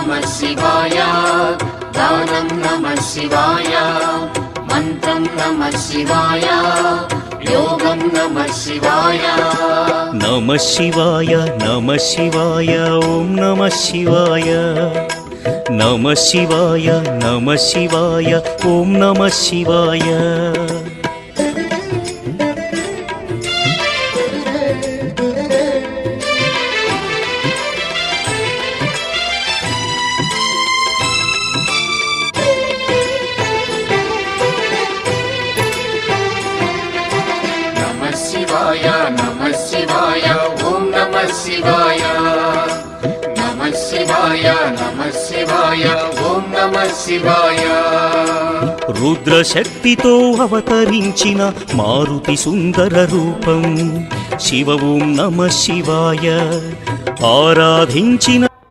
नमः शिवाय गानं नमः शिवाय मन्त्रं नमः शिवाय योगं नमः शिवाय नमः शिवाय नमः शिवाय ॐ नमः शिवाय नमः शिवाय नमः शिवाय ॐ नमः शिवाय नमः शिवाय ॐ नमः शिवाय नमः शिवाय ॐ नमः शिवाय रुद्रशक्तितो अवतरिंचिन मारुति सुंदर रूपं शिव ॐ नमः शिवाय आराधिंचिन